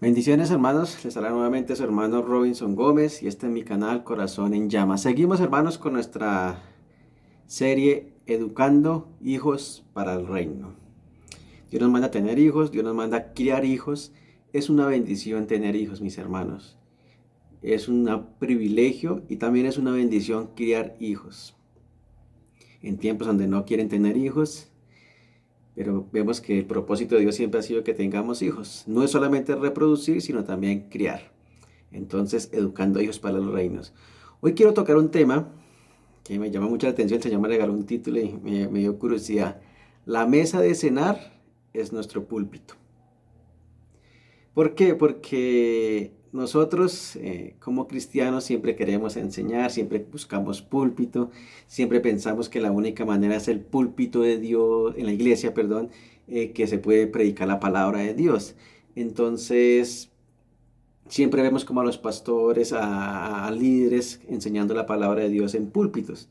Bendiciones hermanos, les habla nuevamente su hermano Robinson Gómez y este es mi canal Corazón en Llamas. Seguimos hermanos con nuestra serie Educando Hijos para el Reino. Dios nos manda a tener hijos, Dios nos manda a criar hijos. Es una bendición tener hijos, mis hermanos. Es un privilegio y también es una bendición criar hijos. En tiempos donde no quieren tener hijos, pero vemos que el propósito de Dios siempre ha sido que tengamos hijos. No es solamente reproducir, sino también criar. Entonces, educando hijos para los reinos. Hoy quiero tocar un tema que me llama mucho la atención. El Señor me regaló un título y me dio curiosidad. La mesa de cenar es nuestro púlpito. ¿Por qué? Porque nosotros como cristianos siempre queremos enseñar, siempre buscamos púlpito, siempre pensamos que la única manera es el púlpito de Dios, en la iglesia, perdón, que se puede predicar la palabra de Dios. Entonces, siempre vemos como a los pastores, a líderes enseñando la palabra de Dios en púlpitos.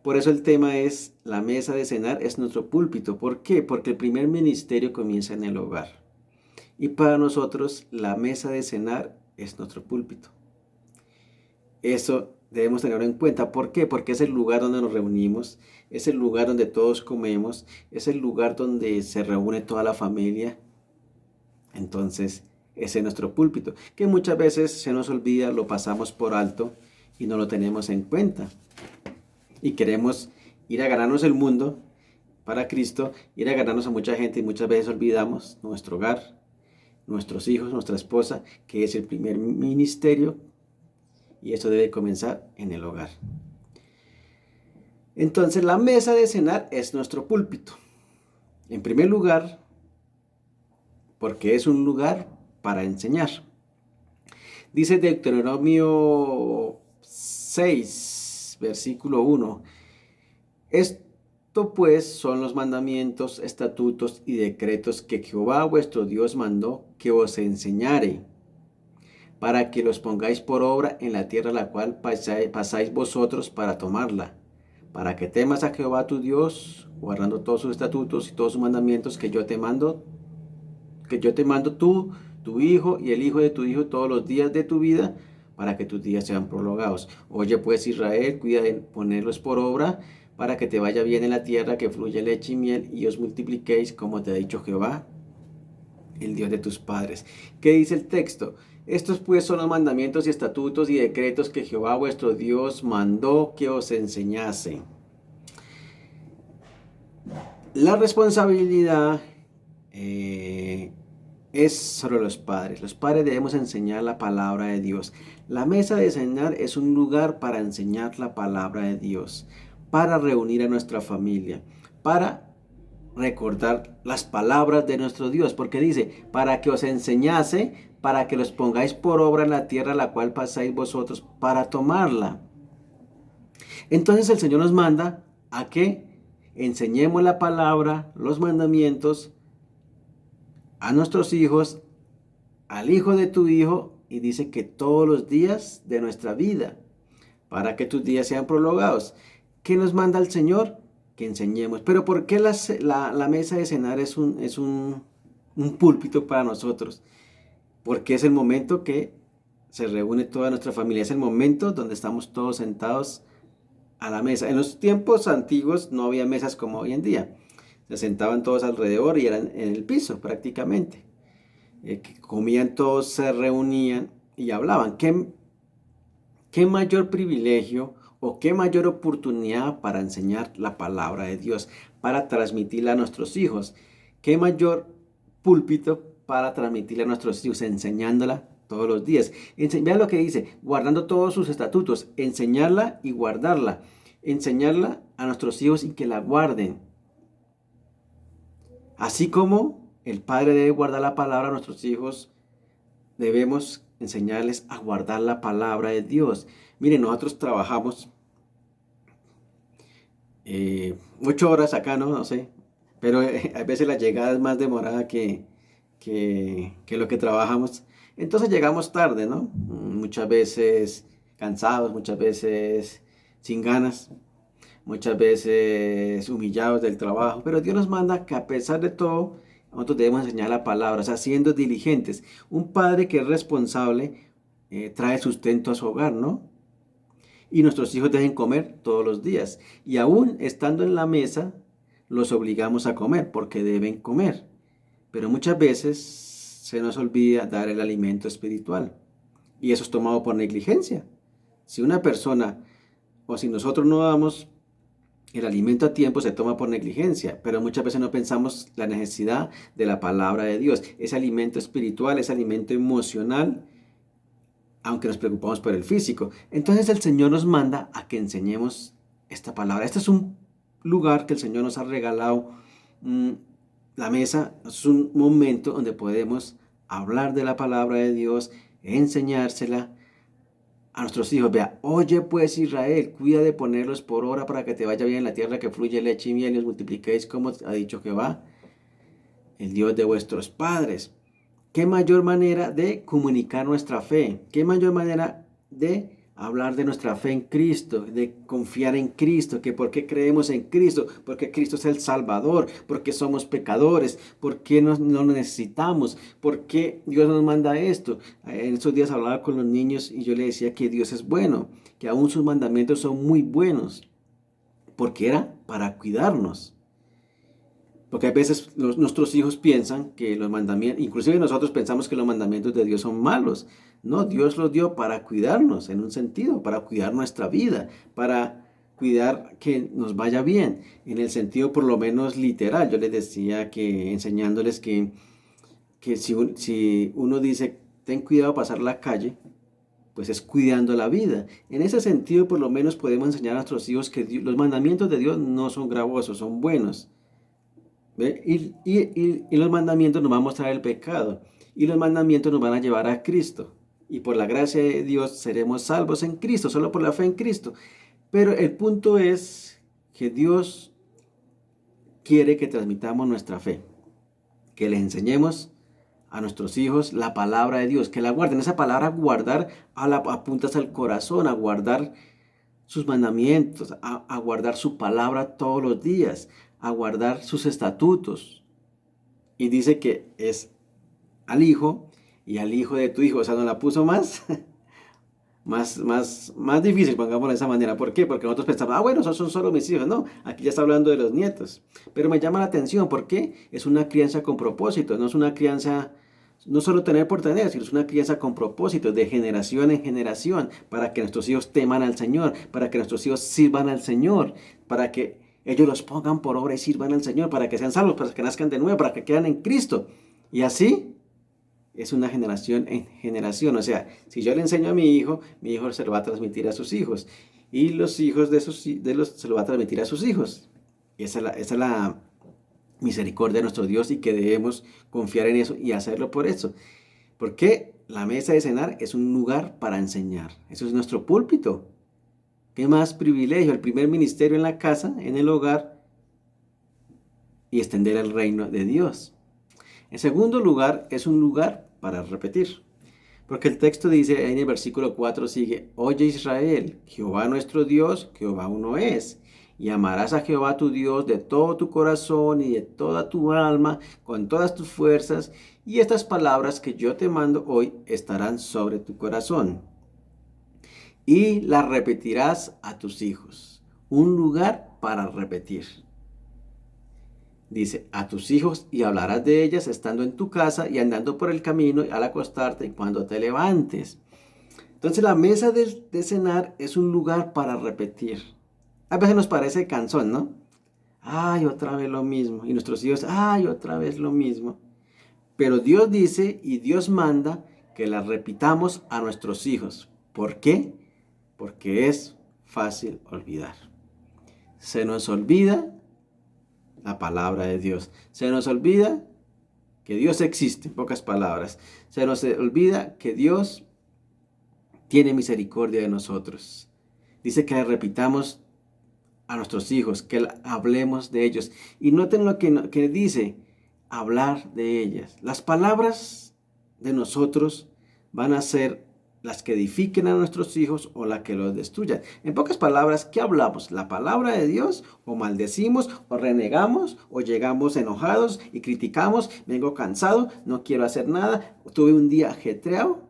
Por eso el tema es la mesa de cenar es nuestro púlpito. ¿Por qué? Porque el primer ministerio comienza en el hogar. Y para nosotros la mesa de cenar es nuestro púlpito. Eso debemos tenerlo en cuenta. ¿Por qué? Porque es el lugar donde nos reunimos, es el lugar donde todos comemos, es el lugar donde se reúne toda la familia. Entonces, ese es nuestro púlpito, que muchas veces se nos olvida, lo pasamos por alto y no lo tenemos en cuenta. Y queremos ir a ganarnos el mundo para Cristo, ir a ganarnos a mucha gente y muchas veces olvidamos nuestro hogar, nuestros hijos, nuestra esposa, que es el primer ministerio y eso debe comenzar en el hogar. Entonces, la mesa de cenar es nuestro púlpito. En primer lugar, porque es un lugar para enseñar. Dice Deuteronomio 6, versículo 1. Esto pues son los mandamientos, estatutos y decretos que Jehová vuestro Dios mandó que os enseñare, para que los pongáis por obra en la tierra a la cual pasáis vosotros para tomarla, para que temas a Jehová tu Dios, guardando todos sus estatutos y todos sus mandamientos que yo te mando tú, tu hijo y el hijo de tu hijo todos los días de tu vida, para que tus días sean prolongados. Oye pues Israel, cuida de ponerlos por obra, para que te vaya bien en la tierra que fluye leche y miel, y os multipliquéis como te ha dicho Jehová, el Dios de tus padres. ¿Qué dice el texto? Estos pues son los mandamientos y estatutos y decretos que Jehová vuestro Dios mandó que os enseñase. La responsabilidad es sobre los padres. Los padres debemos enseñar la palabra de Dios. La mesa de cenar es un lugar para enseñar la palabra de Dios, para reunir a nuestra familia, para recordar las palabras de nuestro Dios, porque dice, para que os enseñase, para que los pongáis por obra en la tierra a la cual pasáis vosotros para tomarla. Entonces el Señor nos manda a que enseñemos la palabra, los mandamientos a nuestros hijos, al hijo de tu hijo, y dice que todos los días de nuestra vida, para que tus días sean prolongados. ¿Qué nos manda el Señor? Que enseñemos. Pero ¿por qué la mesa de cenar es un púlpito para nosotros? Porque es el momento que se reúne toda nuestra familia, es el momento donde estamos todos sentados a la mesa. En los tiempos antiguos no había mesas como hoy en día. Se sentaban todos alrededor y eran en el piso prácticamente. Comían todos, se reunían y hablaban. ¿Qué mayor privilegio o qué mayor oportunidad para enseñar la palabra de Dios, para transmitirla a nuestros hijos? ¿Qué mayor púlpito para transmitirla a nuestros hijos, enseñándola todos los días? Vean lo que dice, guardando todos sus estatutos, enseñarla y guardarla. Enseñarla a nuestros hijos y que la guarden. Así como el padre debe guardar la palabra a nuestros hijos, debemos enseñarles a guardar la palabra de Dios. Miren, nosotros trabajamos 8 horas acá, ¿no? No sé. Pero a veces la llegada es más demorada que lo que trabajamos. Entonces llegamos tarde, ¿no? Muchas veces cansados, muchas veces sin ganas, muchas veces humillados del trabajo. Pero Dios nos manda que a pesar de todo, nosotros debemos enseñar la palabra, o sea, siendo diligentes. Un padre que es responsable trae sustento a su hogar, ¿no? Y nuestros hijos deben comer todos los días. Y aún estando en la mesa, los obligamos a comer porque deben comer. Pero muchas veces se nos olvida dar el alimento espiritual. Y eso es tomado por negligencia. Si una persona o si nosotros no damos el alimento a tiempo, se toma por negligencia, pero muchas veces no pensamos la necesidad de la palabra de Dios, ese alimento espiritual, ese alimento emocional, aunque nos preocupamos por el físico. Entonces el Señor nos manda a que enseñemos esta palabra. Este es un lugar que el Señor nos ha regalado, la mesa, es un momento donde podemos hablar de la palabra de Dios, enseñársela a nuestros hijos. Vea, oye pues Israel, cuida de ponerlos por obra para que te vaya bien en la tierra que fluye leche y miel y os multipliquéis como ha dicho Jehová, el Dios de vuestros padres. ¿Qué mayor manera de comunicar nuestra fe? ¿Qué mayor manera de hablar de nuestra fe en Cristo, de confiar en Cristo, que por qué creemos en Cristo, porque Cristo es el Salvador, porque somos pecadores, porque no lo necesitamos, porque Dios nos manda esto? En estos días hablaba con los niños y yo les decía que Dios es bueno, que aún sus mandamientos son muy buenos, porque era para cuidarnos. Porque a veces nuestros hijos piensan que los mandamientos, inclusive nosotros pensamos que los mandamientos de Dios son malos. No, Dios los dio para cuidarnos, en un sentido, para cuidar nuestra vida, para cuidar que nos vaya bien, en el sentido por lo menos literal. Yo les decía que enseñándoles que si uno dice, ten cuidado de pasar la calle, pues es cuidando la vida. En ese sentido, por lo menos podemos enseñar a nuestros hijos que los mandamientos de Dios no son gravosos, son buenos. ¿Ve? Y los mandamientos nos van a mostrar el pecado. Y los mandamientos nos van a llevar a Cristo. Y por la gracia de Dios seremos salvos en Cristo, solo por la fe en Cristo. Pero el punto es que Dios quiere que transmitamos nuestra fe. Que les enseñemos a nuestros hijos la palabra de Dios. Que la guarden. Esa palabra guardar apuntas al corazón, a guardar sus mandamientos, a guardar su palabra todos los días, a guardar sus estatutos. Y dice que es al hijo y al hijo de tu hijo. O sea, nos la puso más difícil, pongámoslo de esa manera. ¿Por qué? Porque nosotros pensamos, bueno, esos son solo mis hijos. No, aquí ya está hablando de los nietos. Pero me llama la atención porque es una crianza con propósito. No es una crianza, no solo tener por tener, sino es una crianza con propósito, de generación en generación, para que nuestros hijos teman al Señor, para que nuestros hijos sirvan al Señor, para que ellos los pongan por obra y sirvan al Señor, para que sean salvos, para que nazcan de nuevo, para que queden en Cristo. Y así es una generación en generación. O sea, si yo le enseño a mi hijo se lo va a transmitir a sus hijos. Y los hijos se lo va a transmitir a sus hijos. Esa es la misericordia de nuestro Dios, y que debemos confiar en eso y hacerlo por eso. Porque la mesa de cenar es un lugar para enseñar. Eso es nuestro púlpito. ¿Qué más privilegio? El primer ministerio en la casa, en el hogar, y extender el reino de Dios. En segundo lugar, es un lugar para repetir. Porque el texto dice en el versículo 4 sigue, oye Israel, Jehová nuestro Dios, Jehová uno es. Y amarás a Jehová tu Dios de todo tu corazón y de toda tu alma, con todas tus fuerzas. Y estas palabras que yo te mando hoy estarán sobre tu corazón. Y las repetirás a tus hijos. Un lugar para repetir. Dice, a tus hijos, y hablarás de ellas estando en tu casa y andando por el camino, al acostarte y cuando te levantes. Entonces la mesa de cenar es un lugar para repetir. A veces nos parece cansón, ¿no? Ay, otra vez lo mismo. Y nuestros hijos, ay, otra vez lo mismo. Pero Dios dice y Dios manda que las repitamos a nuestros hijos. ¿Por qué? Porque es fácil olvidar. Se nos olvida la palabra de Dios. Se nos olvida que Dios existe, en pocas palabras. Se nos olvida que Dios tiene misericordia de nosotros. Dice que le repitamos a nuestros hijos, que hablemos de ellos. Y noten lo que dice, hablar de ellas. Las palabras de nosotros van a ser las que edifiquen a nuestros hijos o las que los destruyan. En pocas palabras, ¿qué hablamos? ¿La palabra de Dios? ¿O maldecimos? ¿O renegamos? ¿O llegamos enojados y criticamos? Vengo cansado, no quiero hacer nada, tuve un día ajetreado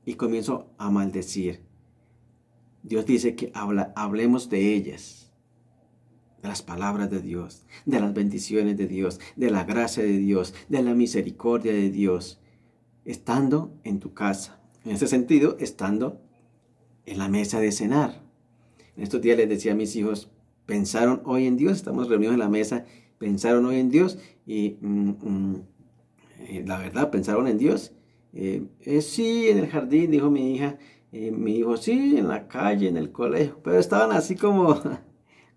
y comienzo a maldecir. Dios dice que hablemos de ellas, de las palabras de Dios, de las bendiciones de Dios, de la gracia de Dios, de la misericordia de Dios, estando en tu casa. En ese sentido, estando en la mesa de cenar. En estos días les decía a mis hijos, pensaron hoy en Dios, estamos reunidos en la mesa, pensaron hoy en Dios y la verdad, pensaron en Dios. Sí, en el jardín, dijo mi hija, mi hijo, sí, en la calle, en el colegio, pero estaban así como,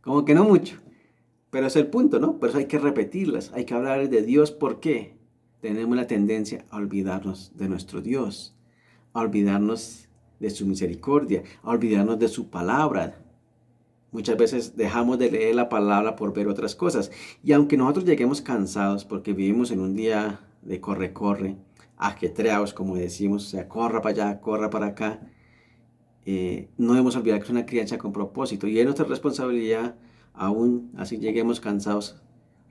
como que no mucho. Pero es el punto, ¿no? Por eso hay que repetirlas, hay que hablar de Dios. ¿Por qué? Tenemos la tendencia a olvidarnos de nuestro Dios, a olvidarnos de su misericordia, a olvidarnos de su palabra. Muchas veces dejamos de leer la palabra por ver otras cosas. Y aunque nosotros lleguemos cansados porque vivimos en un día de corre-corre, ajetreados, como decimos, o sea, corra para allá, corra para acá, no debemos olvidar que es una crianza con propósito. Y es nuestra responsabilidad, aún así lleguemos cansados,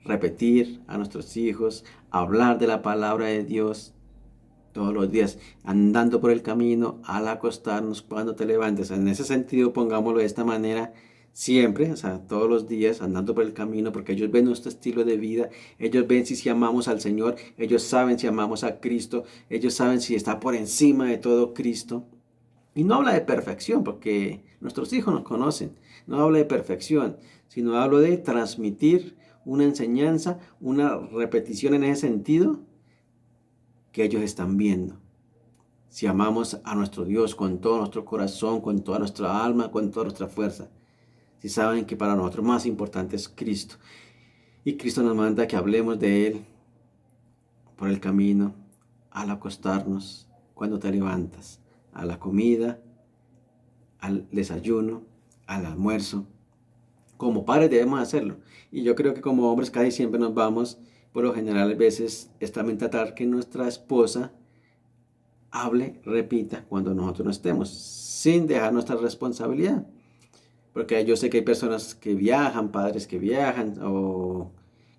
repetir a nuestros hijos, hablar de la palabra de Dios todos los días, andando por el camino, al acostarnos, cuando te levantes. En ese sentido, pongámoslo de esta manera, siempre, o sea, todos los días, andando por el camino, porque ellos ven nuestro estilo de vida, ellos ven si amamos al Señor, ellos saben si amamos a Cristo, ellos saben si está por encima de todo Cristo. Y no habla de perfección, porque nuestros hijos nos conocen, no habla de perfección, sino habla de transmitir una enseñanza, una repetición en ese sentido, que ellos están viendo. Si amamos a nuestro Dios con todo nuestro corazón, con toda nuestra alma, con toda nuestra fuerza. Si saben que para nosotros más importante es Cristo. Y Cristo nos manda que hablemos de Él por el camino, al acostarnos, cuando te levantas, a la comida, al desayuno, al almuerzo. Como padres debemos hacerlo. Y yo creo que como hombres casi siempre nos vamos, por lo general a veces, es también tratar que nuestra esposa hable, repita cuando nosotros no estemos, sin dejar nuestra responsabilidad. Porque yo sé que hay personas que viajan, padres que viajan o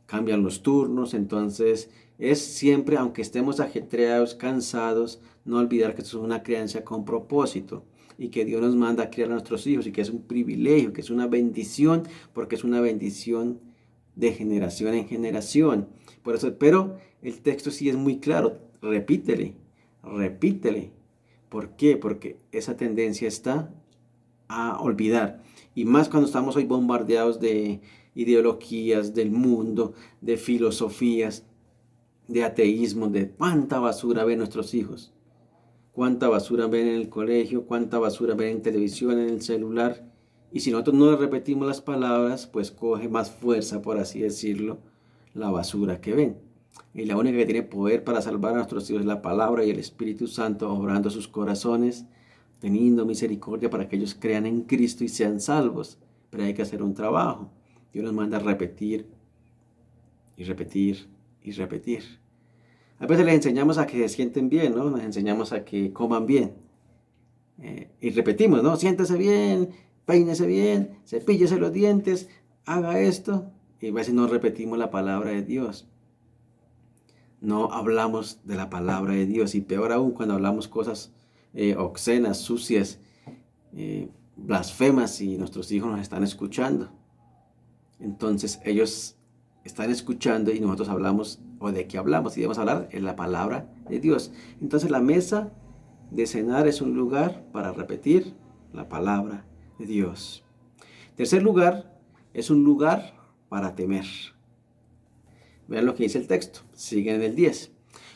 cambian los turnos, entonces es siempre, aunque estemos ajetreados, cansados, no olvidar que esto es una crianza con propósito y que Dios nos manda a criar a nuestros hijos y que es un privilegio, que es una bendición, porque es una bendición de generación en generación. Por eso, pero el texto sí es muy claro, repítele, repítele. ¿Por qué? Porque esa tendencia está a olvidar. Y más cuando estamos hoy bombardeados de ideologías del mundo, de filosofías, de ateísmo, de cuánta basura ven nuestros hijos. Cuánta basura ven en el colegio, cuánta basura ven en televisión, en el celular. Y si nosotros no repetimos las palabras, pues coge más fuerza, por así decirlo, la basura que ven. Y la única que tiene poder para salvar a nuestros hijos es la palabra y el Espíritu Santo obrando sus corazones, teniendo misericordia para que ellos crean en Cristo y sean salvos. Pero hay que hacer un trabajo. Dios nos manda a repetir y repetir y repetir. A veces les enseñamos a que se sienten bien, ¿no? Nos enseñamos a que coman bien. Y repetimos, ¿no? Siéntese bien, peínese bien, cepíllese los dientes, haga esto. Y a veces no repetimos la palabra de Dios. No hablamos de la palabra de Dios. Y peor aún cuando hablamos cosas obscenas, sucias, blasfemas y nuestros hijos nos están escuchando. Entonces ellos están escuchando y nosotros hablamos, o de qué hablamos, y debemos hablar en la palabra de Dios. Entonces la mesa de cenar es un lugar para repetir la palabra de Dios. Tercer lugar, es un lugar para temer. Vean lo que dice el texto, sigue en el 10.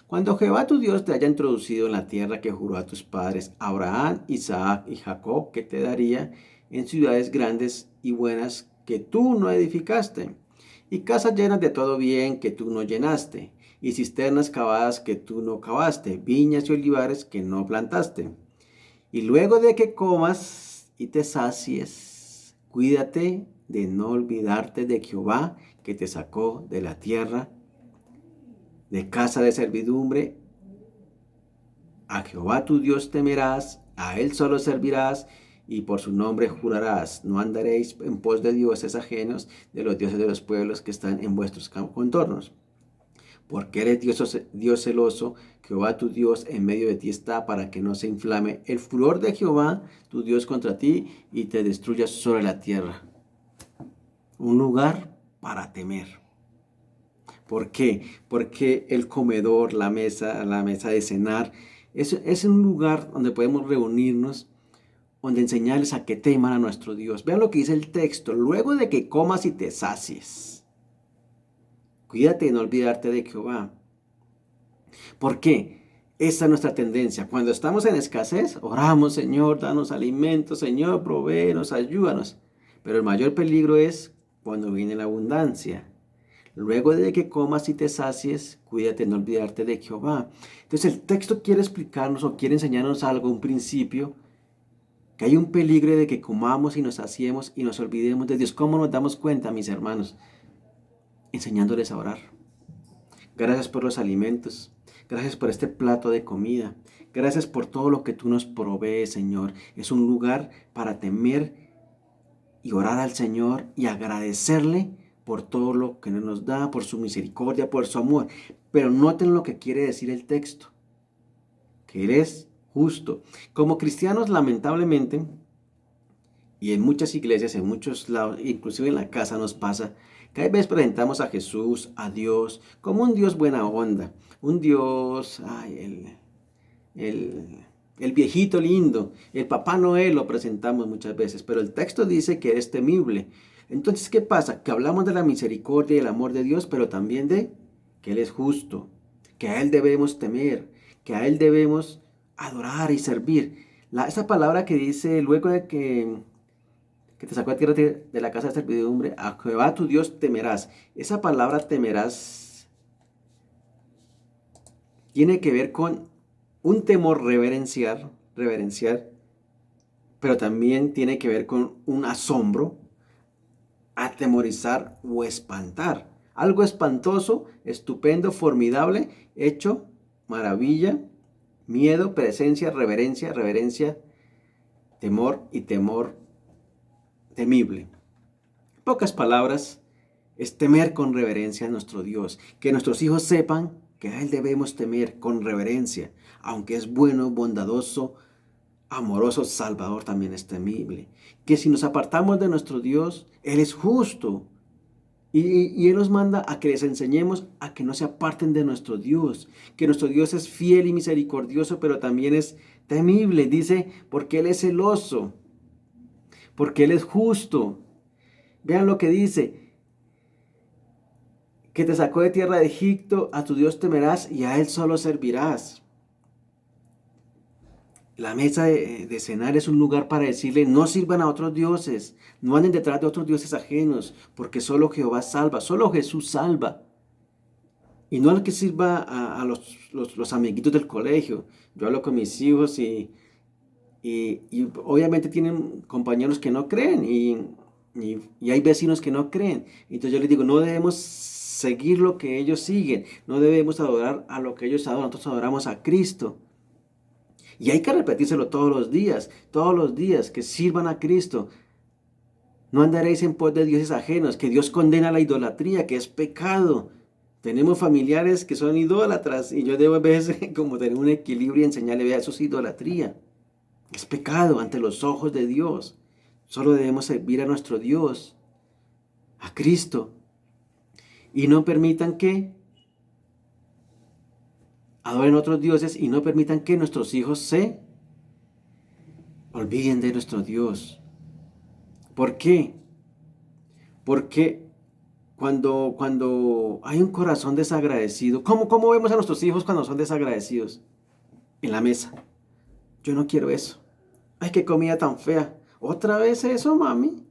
Cuando Jehová tu Dios te haya introducido en la tierra que juró a tus padres, Abraham, Isaac y Jacob, que te daría, en ciudades grandes y buenas que tú no edificaste, y casas llenas de todo bien que tú no llenaste, y cisternas cavadas que tú no cavaste, viñas y olivares que no plantaste. Y luego de que comas y te sacies, cuídate de no olvidarte de Jehová que te sacó de la tierra de casa de servidumbre. A Jehová tu Dios temerás, A él solo servirás y por su nombre jurarás. No andaréis en pos de dioses ajenos, de los dioses de los pueblos que están en vuestros contornos. Porque eres Dios celoso, Jehová tu Dios en medio de ti está, para que no se inflame el furor de Jehová tu Dios contra ti y te destruya sobre la tierra. Un lugar para temer. ¿Por qué? Porque el comedor, la mesa de cenar, es un lugar donde podemos reunirnos, donde enseñarles a que teman a nuestro Dios. Vean lo que dice el texto: luego de que comas y te sacies, cuídate de no olvidarte de Jehová. ¿Por qué? Esa es nuestra tendencia. Cuando estamos en escasez, oramos: Señor, danos alimento, Señor, provéenos, ayúdanos. Pero el mayor peligro es cuando viene la abundancia. Luego de que comas y te sacies, cuídate de no olvidarte de Jehová. Entonces el texto quiere explicarnos o quiere enseñarnos algo, un principio, que hay un peligro de que comamos y nos saciemos y nos olvidemos de Dios. ¿Cómo nos damos cuenta, mis hermanos? Enseñándoles a orar. Gracias por los alimentos. Gracias por este plato de comida. Gracias por todo lo que tú nos provees, Señor. Es un lugar para temer y orar al Señor y agradecerle por todo lo que nos da, por su misericordia, por su amor. Pero noten lo que quiere decir el texto: que eres justo. Como cristianos, lamentablemente, y en muchas iglesias, en muchos lados, inclusive en la casa nos pasa, que a veces presentamos a Jesús, a Dios, como un Dios buena onda, un Dios, el viejito lindo, el Papá Noel lo presentamos muchas veces, pero el texto dice que es temible. Entonces, ¿qué pasa? Que hablamos de la misericordia y el amor de Dios, pero también de que Él es justo, que a Él debemos temer, que a Él debemos adorar y servir. Esa palabra que dice: luego de que te sacó a tierra de la casa de servidumbre, a Jehová tu Dios temerás. Esa palabra temerás tiene que ver con un temor reverenciar, pero también tiene que ver con un asombro, atemorizar o espantar. Algo espantoso, estupendo, formidable, hecho, maravilla, miedo, presencia, reverencia, temor y temor temible. Pocas palabras, es temer con reverencia a nuestro Dios. Que nuestros hijos sepan que a Él debemos temer con reverencia. Aunque es bueno, bondadoso, amoroso, salvador, también es temible. Que si nos apartamos de nuestro Dios, Él es justo. Y Él nos manda a que les enseñemos a que no se aparten de nuestro Dios. Que nuestro Dios es fiel y misericordioso, pero también es temible. Dice, porque Él es celoso, porque Él es justo. Vean lo que dice: que te sacó de tierra de Egipto, a tu Dios temerás y a Él solo servirás. La mesa de cenar es un lugar para decirle: no sirvan a otros dioses, no anden detrás de otros dioses ajenos, porque solo Jehová salva, solo Jesús salva. Y no al que sirva a los amiguitos del colegio. Yo hablo con mis hijos y obviamente tienen compañeros que no creen y hay vecinos que no creen. Entonces yo les digo: no debemos seguir lo que ellos siguen, no debemos adorar a lo que ellos adoran, nosotros adoramos a Cristo. Y hay que repetírselo todos los días, que sirvan a Cristo. No andaréis en pos de dioses ajenos, que Dios condena la idolatría, que es pecado. Tenemos familiares que son idólatras y yo debo a veces como tener un equilibrio y enseñarle: vea, eso es idolatría. Es pecado ante los ojos de Dios. Solo debemos servir a nuestro Dios, a Cristo. Y no permitan que adoren otros dioses y no permitan que nuestros hijos se olviden de nuestro Dios. ¿Por qué? Porque cuando hay un corazón desagradecido, ¿cómo vemos a nuestros hijos cuando son desagradecidos? En la mesa. Yo no quiero eso. Ay, qué comida tan fea. ¿Otra vez eso, mami?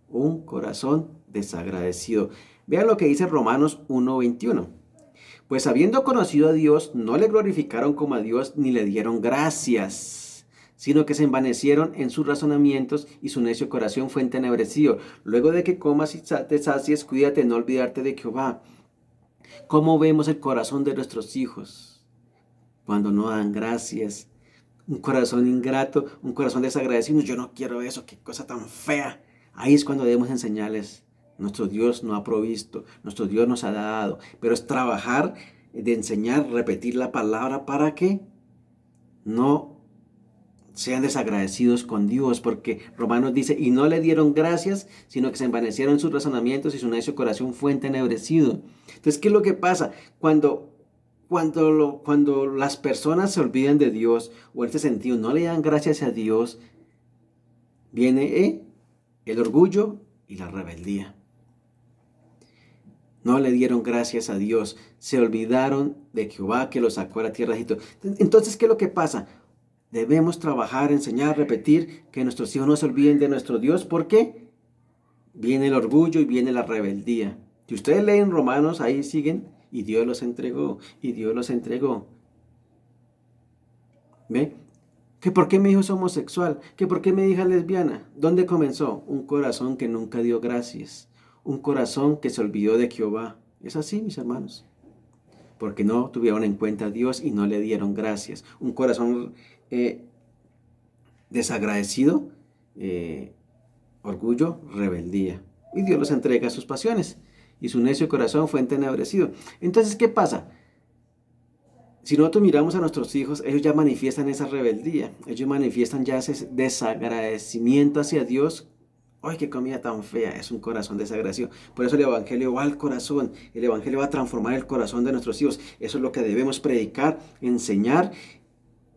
Un corazón desagradecido. Vean lo que dice Romanos 1:21. Pues habiendo conocido a Dios, no le glorificaron como a Dios ni le dieron gracias, sino que se envanecieron en sus razonamientos y su necio corazón fue entenebrecido. Luego de que comas y te sacies, cuídate de no olvidarte de Jehová. ¿Cómo vemos el corazón de nuestros hijos? Cuando no dan gracias, un corazón ingrato, un corazón desagradecido. Yo no quiero eso, qué cosa tan fea. Ahí es cuando debemos enseñarles. Nuestro Dios nos ha provisto, nuestro Dios nos ha dado, pero es trabajar, de enseñar, repetir la palabra para que no sean desagradecidos con Dios, porque Romanos dice, y no le dieron gracias, sino que se envanecieron sus razonamientos y su necio corazón fue entenebrecido. Entonces, ¿qué es lo que pasa? Cuando las personas se olvidan de Dios, o en este sentido no le dan gracias a Dios, viene el orgullo y la rebeldía. No le dieron gracias a Dios, se olvidaron de Jehová que los sacó a la tierra de Egipto. Entonces, ¿qué es lo que pasa? Debemos trabajar, enseñar, repetir, que nuestros hijos no se olviden de nuestro Dios, porque viene el orgullo y viene la rebeldía. Si ustedes leen Romanos, ahí siguen, y Dios los entregó, y Dios los entregó. ¿Ve? ¿Que por qué mi hijo es homosexual? ¿Que por qué mi hija es lesbiana? ¿Dónde comenzó? Un corazón que nunca dio gracias. Un corazón que se olvidó de Jehová. Es así, mis hermanos. Porque no tuvieron en cuenta a Dios y no le dieron gracias. Un corazón desagradecido, orgullo, rebeldía. Y Dios los entrega a sus pasiones. Y su necio corazón fue entenebrecido. Entonces, ¿qué pasa? Si nosotros miramos a nuestros hijos, ellos ya manifiestan esa rebeldía. Ellos manifiestan ya ese desagradecimiento hacia Dios. ¡Ay, qué comida tan fea! Es un corazón desagradecido. Por eso el Evangelio va al corazón. El Evangelio va a transformar el corazón de nuestros hijos. Eso es lo que debemos predicar, enseñar,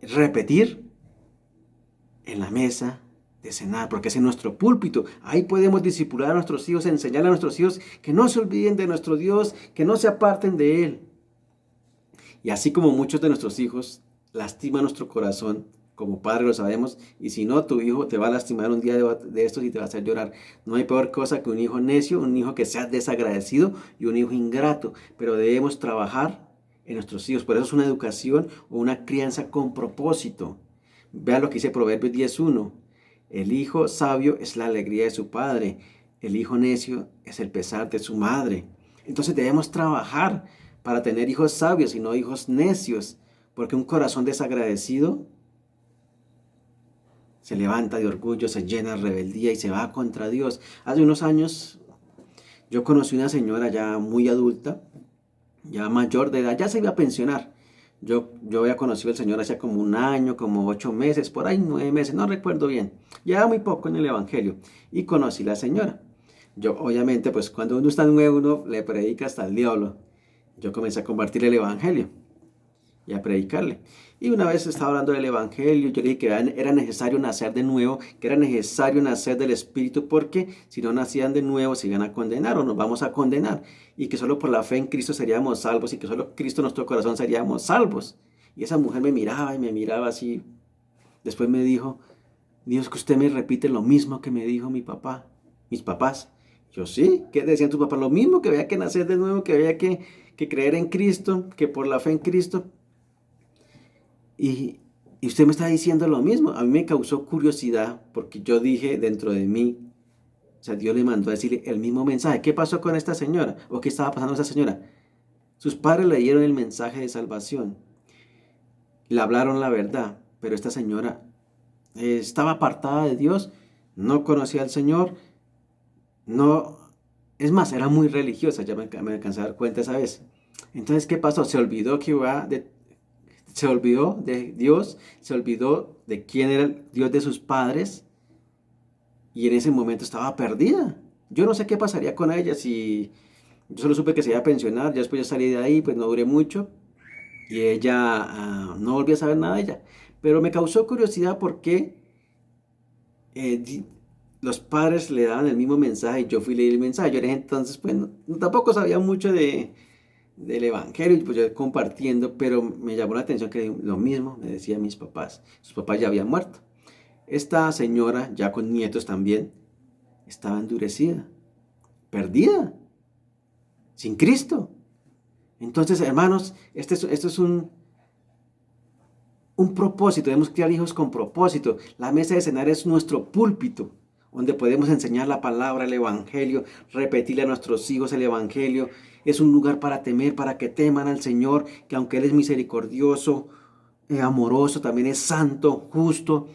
repetir en la mesa de cenar, porque ese es nuestro púlpito. Ahí podemos discipular a nuestros hijos, enseñar a nuestros hijos que no se olviden de nuestro Dios, que no se aparten de Él. Y así como muchos de nuestros hijos lastiman nuestro corazón, como padre lo sabemos, y si no, tu hijo te va a lastimar un día de estos y te va a hacer llorar. No hay peor cosa que un hijo necio, un hijo que sea desagradecido y un hijo ingrato, pero debemos trabajar en nuestros hijos. Por eso es una educación o una crianza con propósito. Vean lo que dice Proverbios 10:1. El hijo sabio es la alegría de su padre, el hijo necio es el pesar de su madre. Entonces debemos trabajar para tener hijos sabios y no hijos necios, porque un corazón desagradecido se levanta de orgullo, se llena de rebeldía y se va contra Dios. Hace unos años yo conocí una señora ya muy adulta, ya mayor de edad, ya se iba a pensionar. Yo había conocido al Señor hace como un año, como 8 meses, por ahí 9 meses, no recuerdo bien. Llevaba muy poco en el Evangelio y conocí a la señora. Yo, obviamente, pues cuando uno está nuevo, uno le predica hasta el diablo. Yo comencé a compartir el Evangelio y a predicarle. Y una vez estaba hablando del Evangelio, yo le dije que era necesario nacer de nuevo, que era necesario nacer del Espíritu, porque si no nacían de nuevo se iban a condenar o nos vamos a condenar. Y que solo por la fe en Cristo seríamos salvos y que solo Cristo en nuestro corazón seríamos salvos. Y esa mujer me miraba y me miraba así. Después me dijo, Dios, que usted me repite lo mismo que me dijo mi papá, mis papás. Yo sí, ¿qué decían tus papás? Lo mismo, que había que nacer de nuevo, que había que creer en Cristo, que por la fe en Cristo. Y usted me está diciendo lo mismo. A mí me causó curiosidad porque yo dije dentro de mí, o sea, Dios le mandó a decirle el mismo mensaje. ¿Qué pasó con esta señora? ¿O qué estaba pasando con esta señora? Sus padres le dieron el mensaje de salvación. Le hablaron la verdad, pero esta señora estaba apartada de Dios, no conocía al Señor, no, es más, era muy religiosa, ya me alcancé a dar cuenta esa vez. Entonces, ¿qué pasó? Se olvidó de Dios, se olvidó de quién era el Dios de sus padres y en ese momento estaba perdida. Yo no sé qué pasaría con ella si yo solo supe que se iba a pensionar, ya después yo salí de ahí, pues no duré mucho y ella no volví a saber nada de ella. Pero me causó curiosidad porque los padres le daban el mismo mensaje y yo fui a leer el mensaje. Yo en ese entonces pues tampoco sabía mucho del Evangelio, pues yo compartiendo, pero me llamó la atención que lo mismo me decían mis papás. Sus papás ya habían muerto. Esta señora, ya con nietos también, estaba endurecida, perdida, sin Cristo. Entonces, hermanos, esto es un propósito. Debemos criar hijos con propósito. La mesa de cenar es nuestro púlpito, donde podemos enseñar la palabra, el Evangelio, repetirle a nuestros hijos el Evangelio. Es un lugar para temer, para que teman al Señor, que aunque Él es misericordioso, amoroso, también es santo, justo.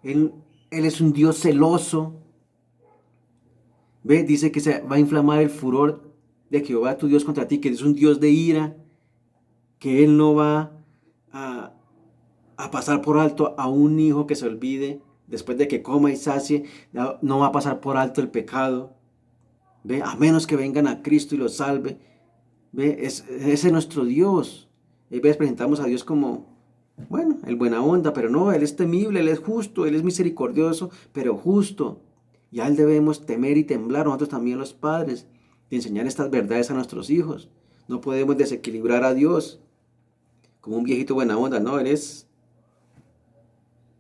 Él es un Dios celoso. ¿Ve? Dice que se va a inflamar el furor de Jehová tu Dios contra ti, que es un Dios de ira, que Él no va a, a pasar por alto a un hijo que se olvide después de que coma y sacie, no va a pasar por alto el pecado. ¿Ve? A menos que vengan a Cristo y los salve. ¿Ve? Ese es nuestro Dios. Y veces presentamos a Dios como, bueno, el buena onda, pero no, Él es temible, Él es justo, Él es misericordioso, pero justo. Y a Él debemos temer y temblar, nosotros también los padres, de enseñar estas verdades a nuestros hijos. No podemos desequilibrar a Dios como un viejito buena onda, no, Él es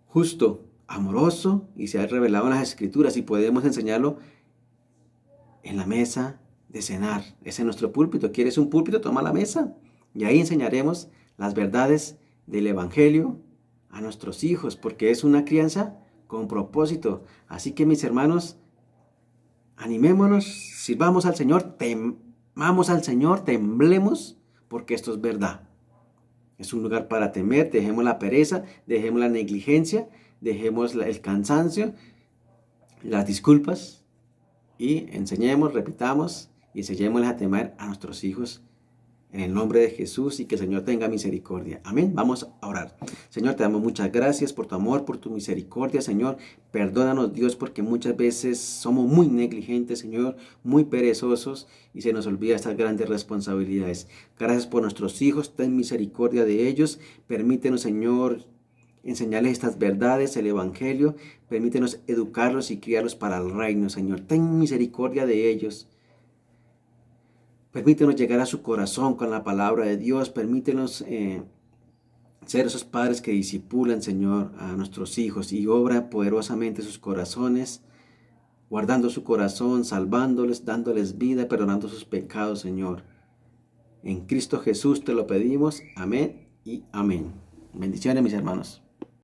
justo, amoroso y se ha revelado en las Escrituras y podemos enseñarlo en la mesa de cenar. Ese es nuestro púlpito. ¿Quieres un púlpito? Toma la mesa. Y ahí enseñaremos las verdades del Evangelio a nuestros hijos, porque es una crianza con propósito. Así que mis hermanos, animémonos, sirvamos al Señor, temamos al Señor, temblemos, porque esto es verdad. Es un lugar para temer, dejemos la pereza, dejemos la negligencia, dejemos el cansancio, las disculpas y enseñemos, repitamos y enseñémosles a temer a nuestros hijos en el nombre de Jesús y que el Señor tenga misericordia. Amén. Vamos a orar. Señor, te damos muchas gracias por tu amor, por tu misericordia, Señor. Perdónanos, Dios, porque muchas veces somos muy negligentes, Señor, muy perezosos y se nos olvida estas grandes responsabilidades. Gracias por nuestros hijos, ten misericordia de ellos. Permítenos, Señor, enseñarles estas verdades, el Evangelio. Permítenos educarlos y criarlos para el reino, Señor. Ten misericordia de ellos. Permítenos llegar a su corazón con la palabra de Dios. Permítenos ser esos padres que disipulan, Señor, a nuestros hijos y obra poderosamente sus corazones, guardando su corazón, salvándoles, dándoles vida, perdonando sus pecados, Señor. En Cristo Jesús te lo pedimos. Amén y amén. Bendiciones, mis hermanos.